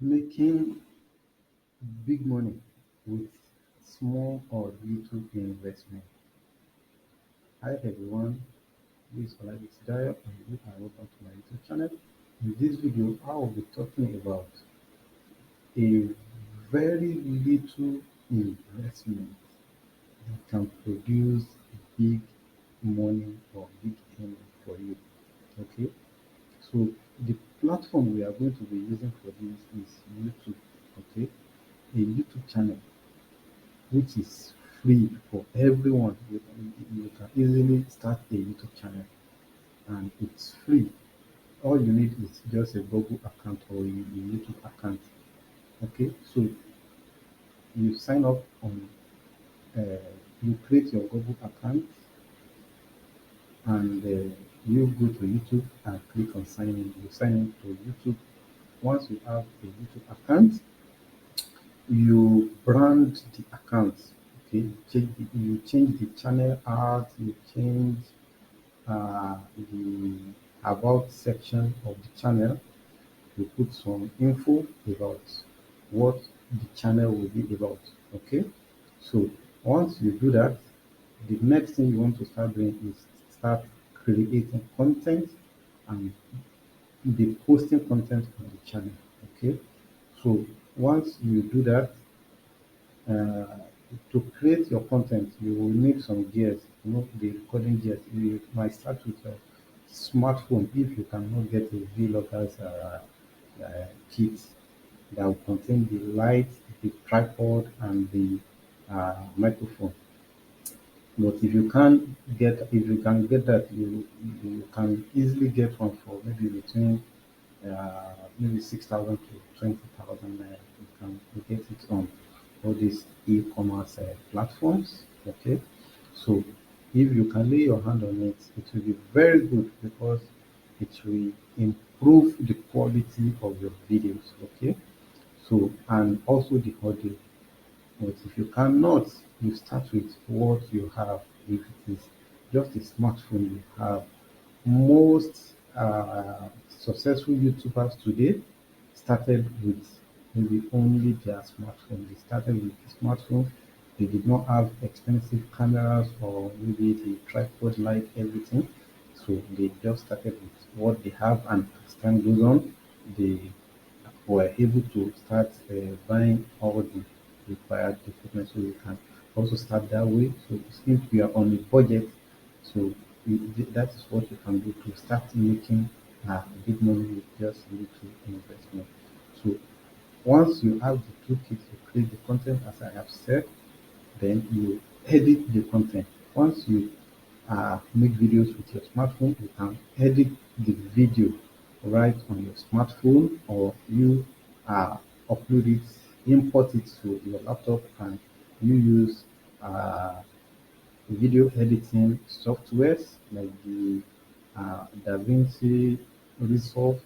Making big money with small or little investment. Hi everyone, this is Olabisi Dayo and you are welcome to my YouTube channel. In this video, I will be talking about a very little investment that can produce big money or big earning for you. Okay, so the platform we are going to be using for this is YouTube. Okay, a YouTube channel which is free for everyone. You can easily start a YouTube channel and it's free. All you need is just a Google account or a YouTube account. Okay, so you sign up on, you create your Google account and you go to YouTube and click on sign in. You sign in to YouTube. Once you have a YouTube account, you brand the account. Okay, you change the channel art, you change the about section of the channel. You put some info about what the channel will be about. Okay, so once you do that, the next thing you want to start doing is start creating content and be posting content on the channel. Okay, so once you do that, uh, to create your content, you will need some gears, the recording gears. You might start with a smartphone if you cannot get a vlogger's kit that will contain the light, the tripod, and the microphone. But if you can get that, you can easily get one for maybe between maybe 6,000 to 20,000 naira. You can get it on all these e-commerce platforms. Okay, so if you can lay your hand on it, it will be very good because it will improve the quality of your videos. Okay, so and also the audio. But if you cannot, you start with what you have. If it is just a smartphone you have, most successful YouTubers today started with maybe only their smartphone. They started with the smartphone. They did not have expensive cameras or maybe the tripod light, everything. So they just started with what they have, and as time goes on, they were able to start buying all the required equipment. So you can also start that way. So if you are on a budget, so that is what you can do to start making big money with just little investment. So once you have the toolkit to create the content, as I have said, then you edit the content. Once you make videos with your smartphone, you can edit the video right on your smartphone, or you uh, upload it, import it to your laptop, and you use uh, video editing softwares like the DaVinci Resolve,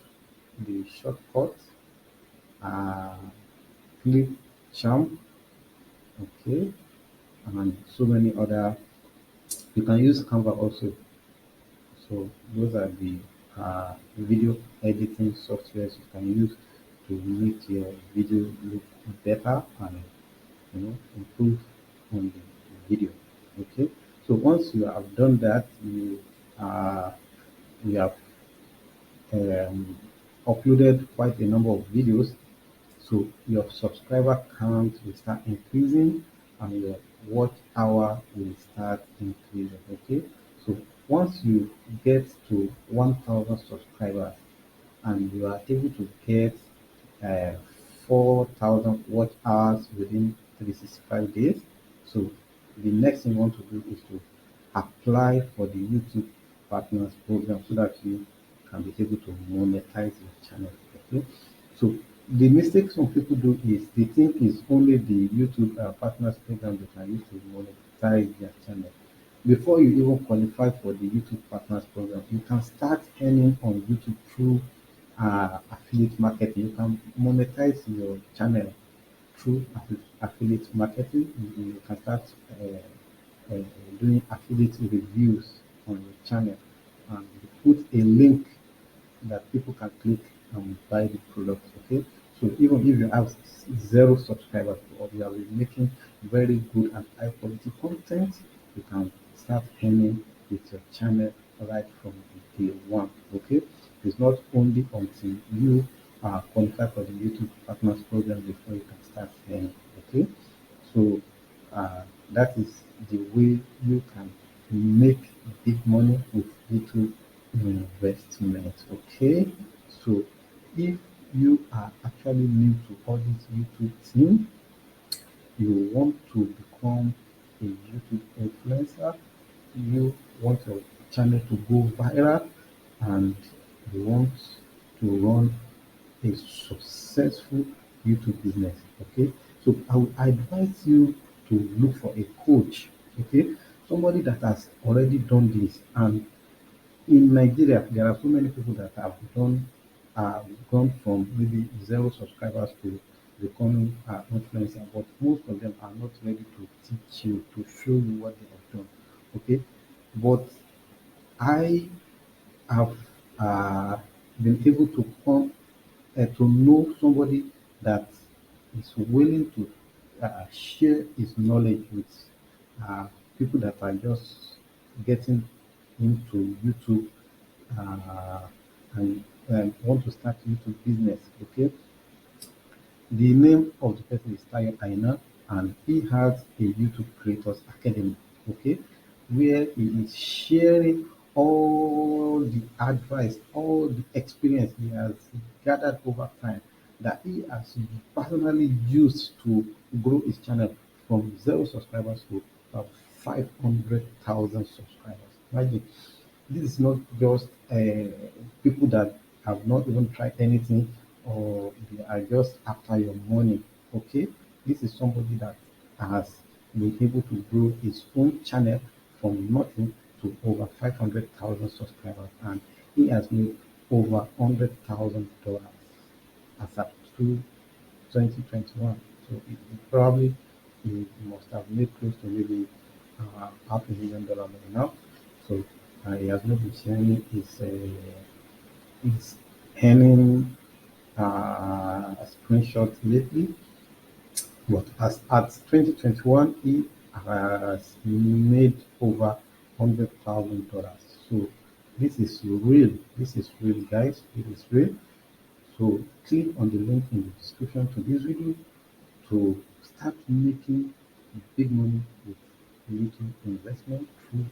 the Shortcut, uh, Clipchamp, okay, and so many other. You can use Canva also. So those are the video editing softwares you can use to make your video look better and improve on the video. Okay. So once you have done that, uh, you have um, uploaded quite a number of videos. So your subscriber count will start increasing and your watch hour will start increasing. Okay. So once you get to 1,000 subscribers and you are able to get uh, 4,000 watch hours within 365 days, so the next thing you want to do is to apply for the YouTube Partners Program so that you can be able to monetize your channel. Okay, so the mistake some people do is they think it's only the YouTube Partners Program they can use to monetize their channel. Before you even qualify for the YouTube Partners Program, you can start earning on YouTube through affiliate marketing. You can monetize your channel through affiliate marketing. You can start uh, doing affiliate reviews on your channel, and you put a link that people can click and buy the product. Okay, So even if you have zero subscribers or you are making very good and high quality content, you can start earning with your channel right from day one. Okay, it's not only until you are qualified for the YouTube Partners Program before you can start earning. Okay, so that is the way you can make big money with little investment. Okay, so if you are actually new to all this YouTube thing, you want to become a YouTube influencer, you want your channel to go viral, and you want to run a successful YouTube business. Okay, so I would advise you to look for a coach. Okay, somebody that has already done this. And in Nigeria, there are so many people that have gone from maybe zero subscribers to becoming influencer, but most of them are not ready to teach you, to show you what they have done. Okay, but I have been able to come to know somebody that is willing to share his knowledge with uh, people that are just getting into YouTube uh, and want to start YouTube business. Okay, the name of the person is Tayo Aina, and he has a YouTube Creators Academy, okay, where he is sharing all the advice, all the experience he has gathered over time that he has personally used to grow his channel from zero subscribers to about 500,000 subscribers. Imagine, this is not just people that have not even tried anything or they are just after your money. Okay, this is somebody that has been able to grow his own channel from nothing to over 500,000 subscribers, and he has made over $100,000 as at 2021. So it probably he must have made close to maybe $500,000 by now. So he has not been sharing his earning screenshot lately. But as at 2021, he has made over $100,000. So this is real. This is real, guys. It is real. So click on the link in the description to this video to start making big money with little investment through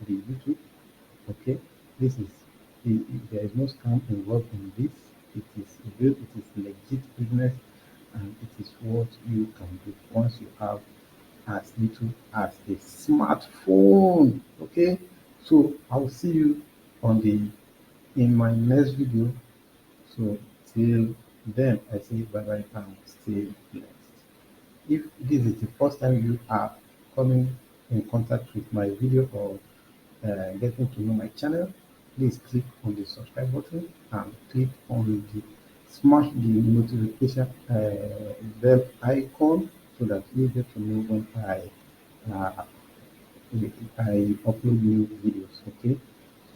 the YouTube. Okay, this is there is no scam involved in this. It is real, it is legit business, and it is what you can do once you have as little as a smartphone. Okay, so I'll see you on the in my next video. So till then, I say bye bye and stay blessed. If this is the first time you are coming in contact with my video or getting to know my channel, please click on the subscribe button and click on the smash the notification bell icon so that you get to know when uh, I upload new videos. Okay,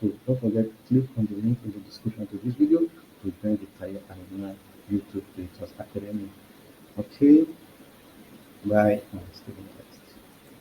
so don't forget to click on the link in the description to this video to join the Tayo and YouTube Creators Academy. Okay, bye and stay blessed.